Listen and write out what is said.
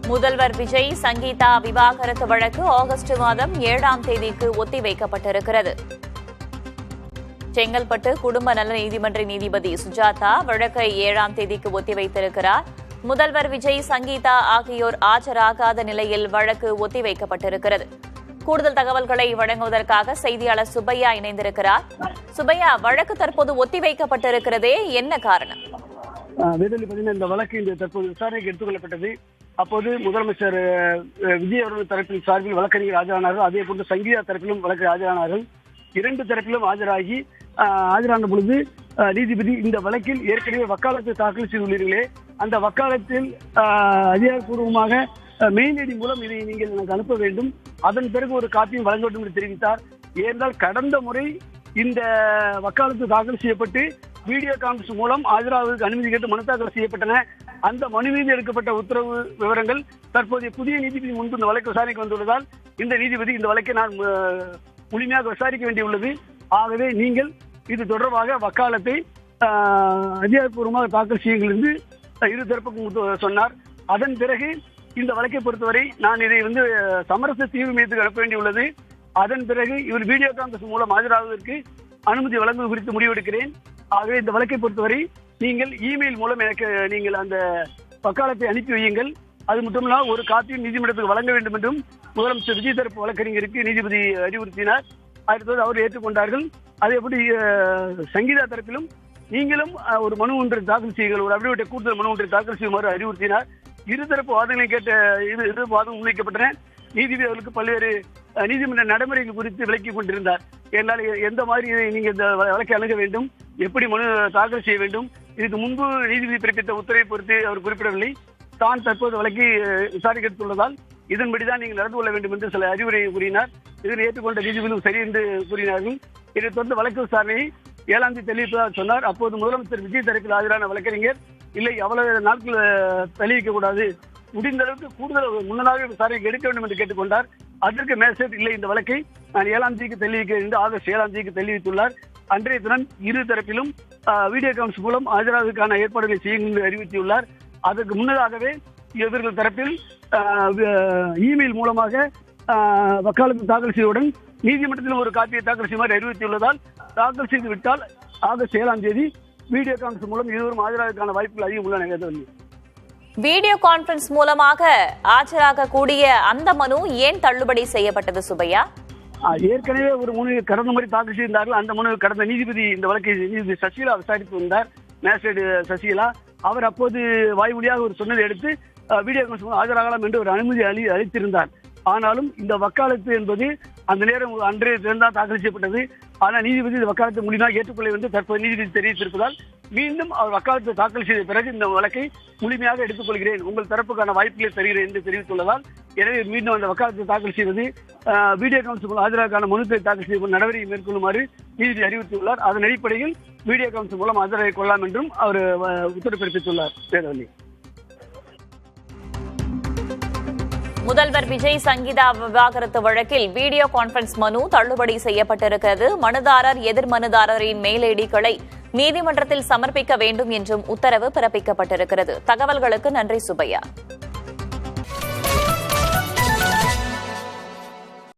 முதல்வர் விஜய் சங்கீதா விவாகரத்து வழக்கு ஆகஸ்ட் மாதம் 7ஆம் தேதிக்கு ஒத்திவைக்கப்பட்டிருக்கிறது. செங்கல்பட்டு குடும்ப நல நீதிமன்ற நீதிபதி சுஜாதா வழக்கை 7ஆம் தேதிக்கு ஒத்திவைத்திருக்கிறார். முதல்வர் விஜய் சங்கீதா ஆகியோர் ஆஜராகாத நிலையில் வழக்கு ஒத்திவைக்கப்பட்டிருக்கிறது. கூடுதல் தகவல்களை வழங்குவதற்காக செய்தியாளர் சுப்பையா இணைந்திருக்கிறார். சுப்பையா, வழக்கு தற்போது ஒத்திவைக்கப்பட்டிருக்கிறதே, என்ன காரணம்? இந்த வழக்கு இன்று தற்போது விசாரணைக்கு எடுத்துக் கொள்ளப்பட்டது. அப்போது முதலமைச்சர் விஜய் அவர்கள் தரப்பில் சார்பில் வழக்கறிஞர் ஆஜரானார்கள். அதே போன்று சங்கீதா தரப்பிலும் வழக்கு ஆஜரானார்கள். இரண்டு தரப்பிலும் ஆஜரான பொழுது நீதிபதி இந்த வழக்கில் ஏற்கனவே வக்காலத்து தாக்கல் செய்துள்ளீர்களே, அந்த வக்காலத்தில் அதிகாரப்பூர்வமாக மெயில் ஐடி மூலம் இதை நீங்கள் எனக்கு அனுப்ப வேண்டும், அதன் பிறகு ஒரு காப்பியும் வழங்க வேண்டும் என்று தெரிவித்தார். ஏனென்றால் கடந்த முறை இந்த வக்காலத்து தாக்கல் செய்யப்பட்டு வீடியோ கான்பரன்ஸ் மூலம் ஆஜராவதற்கு அனுமதி கேட்டு மனு தாக்கல் செய்யப்பட்டன. அந்த மனு மீது எடுக்கப்பட்ட உத்தரவு விவரங்கள் தற்போதைய புதிய நீதிபதி முன்பு இந்த வழக்கு விசாரணைக்கு வந்துள்ளதால் இந்த நீதிபதி இந்த வழக்கை நான் முழுமையாக விசாரிக்க வேண்டியுள்ளது. ஆகவே நீங்கள் இது தொடர்பாக வக்காலத்தை அதிகாரப்பூர்வமாக தாக்கல் செய்யுங்கள் என்று இரு தரப்புக்கும் சொன்னார். அதன் பிறகு இந்த வழக்கை பொறுத்தவரை நான் இதை சமரச தீர்வு மையத்துக்கு அனுப்ப வேண்டியுள்ளது. அதன் பிறகு இவர் வீடியோ கான்பரன்ஸ் மூலம் ஆஜராவதற்கு அனுமதி வழங்குவது குறித்து முடிவெடுக்கிறேன். ஆகவே இந்த வழக்கை பொறுத்தவரை நீங்கள் இமெயில் மூலம் எனக்கு நீங்கள் அந்த வக்காலத்தை அனுப்பி வையுங்கள். அது மட்டுமல்ல ஒரு காப்பியும் நீதிமன்றத்துக்கு வழங்க வேண்டும் என்றும் முதலமைச்சர் விஜய் தரப்பு வழக்கறிஞருக்கு நீதிபதி அறிவுறுத்தினார். அடுத்தது அவர் ஏற்றுக்கொண்டார்கள். அதேபடி சங்கீதா தரப்பிலும் நீங்களும் ஒரு மனு ஒன்றை தாக்கல் செய்யுங்கள், ஒரு அபிடவிட்டை கூடுதல் மனு ஒன்றை தாக்கல் செய்யுமாறு அறிவுறுத்தினார். இருதரப்பு வாதங்களை கேட்ட இரு வாதம் முன்வைக்கப்பட்டன. நீதிபதி அவர்களுக்கு பல்வேறு நீதிமன்ற நடைமுறைகள் குறித்து விளக்கிக் கொண்டிருந்தார். என்னால் எந்த மாதிரி நீங்க இந்த வழக்கை அணுக வேண்டும், எப்படி மனு தாக்கல் செய்ய வேண்டும், இதுக்கு முன்பு நீதிபதி பிறப்பித்த உத்தரவை பொறுத்து அவர் குறிப்பிடவில்லை. தான் தற்போது வழக்கை விசாரிக்க எடுத்துள்ளதால் இதன்படிதான் நீங்கள் நடந்து கொள்ள வேண்டும் என்று சில அறிவுரை கூறினார். இதனை ஏற்றுக்கொண்ட நீதிபதியும் சரி என்று கூறினார்கள். இதை தொடர்ந்து வழக்கு விசாரணையை 7ஆம் தேதி தெளிவிப்பதாக சொன்னார். அப்போது முதலமைச்சர் விஜய் தரப்பில் ஆஜரான வழக்கறிஞர் இல்லை, அவ்வளவு நாட்கள் தெளிவிக்க கூடாது, முடிந்த அளவுக்கு கூடுதல் முன்னதாக விசாரணைக்கு எடுக்க வேண்டும் என்று கேட்டுக்கொண்டார். அதற்கு மேஜிஸ்ட்ரேட் இல்லை, இந்த வழக்கை நான் 7ஆம் தேதிக்கு தெளிவிக்க என்று ஆகஸ்ட் 7ஆம் தேதிக்கு தெரிவித்துள்ளார். அன்றைய தினம் இரு தரப்பிலும் வீடியோ கான்பரன்ஸ் மூலம் ஆஜராவதற்கான ஏற்பாடுகளை செய்யும் என்று அறிவித்துள்ளார். அதற்கு முன்னதாகவே இவர்கள் தரப்பில் இமெயில் மூலமாக வக்காலத்து தாக்கல் செய்தவுடன் நீதிமன்றத்தில் ஒரு காப்பியை தாக்கல் செய்யுமாறு அறிவித்துள்ளதால் தாக்கல் செய்து விட்டால் ஆகஸ்ட் 7ஆம் தேதி வீடியோ கான்பரன்ஸ் மூலம் இருவரும் ஆஜராவதற்கான வாய்ப்புகள் அதிகம் உள்ளன. வீடியோ கான்பரன்ஸ் மூலமாக ஆஜராகக்கூடிய அந்த மனு ஏன் தள்ளுபடி செய்யப்பட்டது சுப்பையா? ஏற்கனவே ஒரு மனு கடந்த முறை தாக்கல் செய்திருந்தார்கள். அந்த மனு கடந்த நீதிபதி இந்த வழக்கை நீதிபதி சசிகலா விசாரித்து வந்தார். மேஜிஸ்ட்ரேட் சசிகலா அவர் அப்போது வாய்மொழியாக ஒரு சொன்னதை எடுத்து வீடியோ கான்பரன்ஸ் ஆஜராகலாம் என்று ஒரு அனுமதி அளித்திருந்தார். ஆனாலும் இந்த வக்காலத்து என்பது அந்த நேரம் அன்றைய தினம்தான் தாக்கல் செய்யப்பட்டது. ஆனால் நீதிபதி இந்த வக்காலத்தை முழுமையாக ஏற்றுக்கொள்ள என்று தற்போது நீதிபதி தெரிவித்திருப்பதால் மீண்டும் அவர் வக்காலத்தை தாக்கல் செய்த பிறகு இந்த வழக்கை முழுமையாக எடுத்துக்கொள்கிறேன், உங்கள் தரப்புக்கான வாய்ப்புகளை தருகிறேன் என்று தெரிவித்துள்ளதால் எனவே மீண்டும் அந்த வக்காலத்தை தாக்கல் செய்வது வீடியோ கான்பரன்ஸ் ஆஜராக்கான மனுக்களை தாக்கல் செய்ய நடவடிக்கை மேற்கொள்ளுமாறு நீதிபதி அறிவித்துள்ளார். அதன் அடிப்படையில் வீடியோ கான்பரன்ஸ் மூலம் ஆஜராக கொள்ளலாம் என்றும் அவர் உத்தரவு பிறப்பித்துள்ளார். வேதவல்லி. முதல்வர் விஜய் சங்கீதா விவாகரத்து வழக்கில் வீடியோ கான்பரன்ஸ் மனு தள்ளுபடி செய்யப்பட்டிருக்கிறது. மனுதாரர் எதிர் மனுதாரரின் மெயில் ஐடிகளை நீதிமன்றத்தில் சமர்ப்பிக்க வேண்டும் என்றும் உத்தரவு பிறப்பிக்கப்பட்டிருக்கிறது. தகவல்களுக்கு நன்றி சுப்பையா.